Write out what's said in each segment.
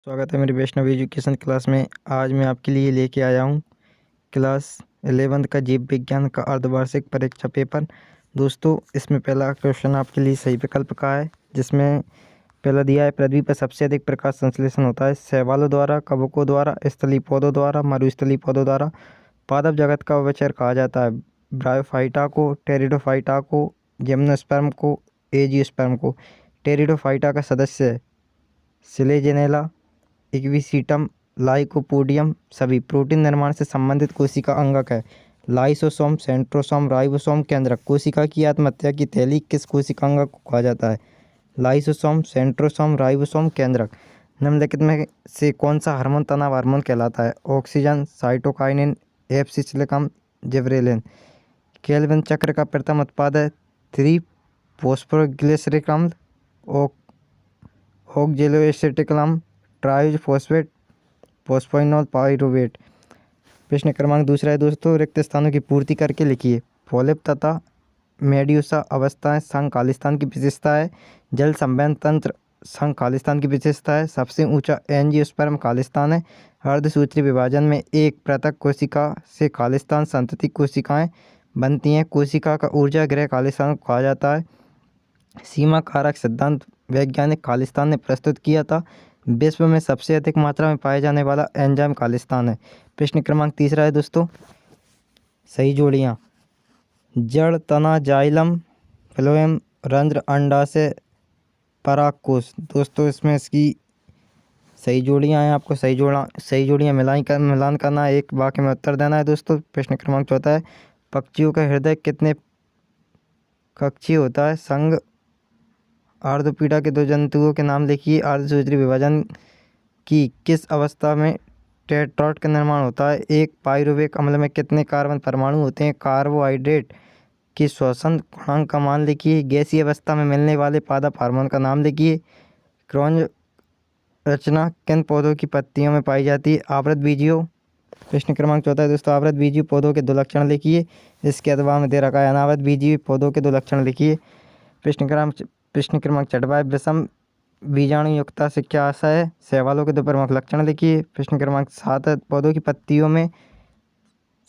स्वागत है मेरी वैष्णव एजुकेशन क्लास में। आज मैं आपके लिए लेके आया हूँ क्लास 11th का जीव विज्ञान का अर्धवार्षिक परीक्षा पेपर। दोस्तों, इसमें पहला क्वेश्चन आपके लिए सही विकल्प का है, जिसमें पहला दिया है, पृथ्वी पर सबसे अधिक प्रकाश संश्लेषण होता है शैवालों द्वारा, कवकों द्वारा, स्थलीय पौधों द्वारा, मरुस्थलीय पौधों द्वारा। पादप जगत का उभयचर कहा जाता है ब्रायोफाइटा को, टेरिडोफाइटा को, जिम्नोस्पर्म को, एजियोस्पर्म को। टेरिडोफाइटा का सदस्य सिलेजेनेला, इक्विसीटम, लाइकोपोडियम सभी प्रोटीन निर्माण से संबंधित कोशिका अंगक है। लाइसोसोम, सेंट्रोसोम, राइबोसोम, केंद्रक। कोशिका की आत्महत्या की थैली किस कोशिका अंगक को कहा जाता है? लाइसोसोम, सेंट्रोसोम, राइबोसोम, केंद्रक। निम्नलिखित में से कौन सा हार्मोन तनाव हार्मोन कहलाता है? ऑक्सीजन, साइटोकाइनिन, एब्सिसिलिकम, जिबरेलिन। केल्विन चक्र का प्रथम उत्पाद है 3-फॉस्फोग्लिसरिक अम्ल, ऑक्जेलोएसिटिक अम्ल, ट्राइज फॉस्फेट, फॉस्फोइनोल पाइरुवेट। प्रश्न क्रमांक दूसरा है दोस्तों, रिक्त स्थानों की पूर्ति करके लिखिए। पॉलिप तथा मेड्यूसा अवस्थाएं संघ खालिस्तान की विशेषता है। जल संवहन तंत्र संघ खालिस्तान की विशेषता है। सबसे ऊंचा एंजियोस्पर्म खालिस्तान है। अर्धसूत्री विभाजन में एक पृथक कोशिका से खालिस्तान संतति कोशिकाएं बनती हैं। कोशिका का ऊर्जा गृह खालिस्तान को कहा जाता है। सीमा कारक सिद्धांत वैज्ञानिक खालिस्तान ने प्रस्तुत किया था। विश्व में सबसे अधिक मात्रा में पाए जाने वाला एंजाइम खालिस्तान है। प्रश्न क्रमांक तीसरा है दोस्तों, सही जोड़ियाँ। जड़, तना, जाइलम, फ्लोएम, रंध्र, अंडाशय, परागकोश। दोस्तों, इसमें इसकी सही जोड़ियाँ हैं। आपको सही जोड़ियाँ मिलान करना है, एक वाक्य में उत्तर देना है दोस्तों। प्रश्न क्रमांक चौथा है, पक्षियों का हृदय कितने कक्षीय होता है? संघ आर्द्रपीड़ा के दो जंतुओं के नाम लिखिए। अर्धसूत्री विभाजन की किस अवस्था में टेट्राड का निर्माण होता है? एक पाइरुवेट अम्ल में कितने कार्बन परमाणु होते हैं? कार्बोहाइड्रेट की श्वसन गुणांक का मान लिखिए। गैसीय अवस्था में मिलने वाले पादप हार्मोन का नाम लिखिए। क्रॉन्ज रचना किन पौधों की पत्तियों में पाई जाती है? आवृत बीजियों। प्रश्न क्रमांक चौथा है दोस्तों, आवृत बीजीय पौधों के दो लक्षण लिखिए। इसके अथवा में दे रखा है, अनावृत बीजीय पौधों के दो लक्षण लिखिए। प्रश्न क्रमांक छठवां है, विषम बीजाणु युक्ता से क्या आशा है? शैवालों के दो प्रमुख लक्षण लिखिए। प्रश्न क्रमांक 7 है, पौधों की पत्तियों में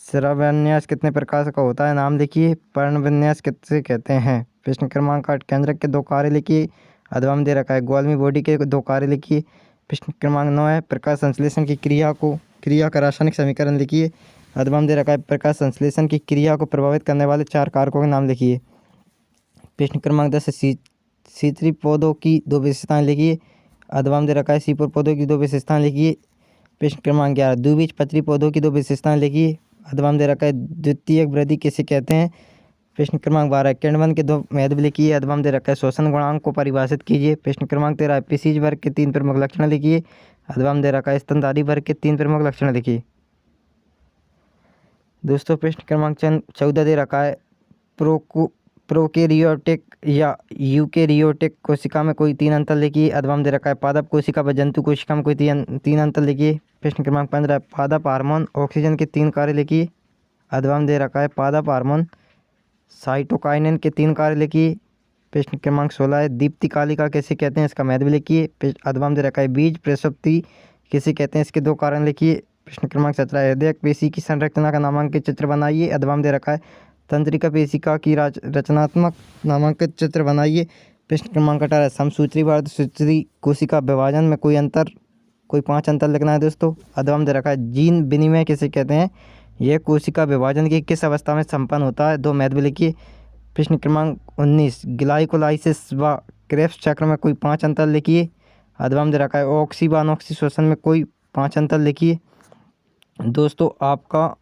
शिराविन्यास कितने प्रकार का होता है? नाम लिखिए। पर्णविन्यास किसे कहते हैं? प्रश्न क्रमांक 8, केंद्रक के दो कार्य लिखिए। अथवा में दे रखा है, गोल्मी बॉडी के दो कार्य लिखिए। प्रश्न क्रमांक 9 है, प्रकाश संश्लेषण की क्रिया का रासायनिक समीकरण लिखिए। अथवा में दे रखा है, प्रकाश संश्लेषण की क्रिया को प्रभावित करने वाले 4 कारकों के नाम लिखिए। प्रश्न क्रमांक 10 है, सीतरी पौधों की दो विशेषताएं लिखिए। अथवा में दे रखा है, सीपुर पौधों की दो विशेषताएं लिखिए। प्रश्न क्रमांक 11, द्विबीजपत्री पौधों की दो विशेषताएं लिखिए। अथवा में दे रखा है, द्वितीयक वृद्धि किसे कहते हैं? प्रश्न क्रमांक 12, किण्वन के दो महत्व लिखिए। अथवा में दे रखा है, श्वसन गुणांक को परिभाषित कीजिए। प्रश्न क्रमांक 13, पिसीज वर्ग के 3 प्रमुख लक्षण लिखिए। अथवा में दे रखा है, स्तनधारी वर्ग के 3 प्रमुख लक्षण लिखिए। दोस्तों, प्रश्न क्रमांक 14 दे रखा है, प्रोकैरियोटिक या यूकैरियोटिक कोशिका में कोई 3 अंतर लिखिए। अथवा में दे रखा है, पादप कोशिका व जंतु कोशिका में कोई 3 अंतर लिखिए। प्रश्न क्रमांक 15, पादप हार्मोन ऑक्सीजन के 3 कार्य लिखिए। अथवा में दे रखा है, पादप हार्मोन साइटोकाइनिन के 3 कार्य लिखिए। प्रश्न क्रमांक 16 है, दीप्ति कालिका किसे कहते हैं? इसका महत्व लिखिए। अथवा में दे रखा है, बीज प्रसुप्ति किसे कहते हैं? इसके 2 कारण लिखिए। प्रश्न क्रमांक 17, हृदय पेशी की संरचना का नामांकित चित्र बनाइए। अथवा में दे रखा है, तंत्रिका पेशिका की रचनात्मक नामांकित चित्र बनाइए। प्रश्न क्रमांक 18, समसूत्री व अर्धसूत्री कोशिका विभाजन में कोई 5 अंतर लिखना है दोस्तों। अथवा में दे रखा है, जीन विनिमय किसे कहते हैं? यह कोशिका विभाजन की किस अवस्था में संपन्न होता है? 2 महत्व लिखिए। प्रश्न क्रमांक 19, ग्लाइकोलाइसिस व क्रेब्स चक्र में कोई 5 अंतर लिखिए। अथवा में दे रखा है, ऑक्सी व अनऑक्सी श्वसन में कोई 5 अंतर लिखिए। दोस्तों, आपका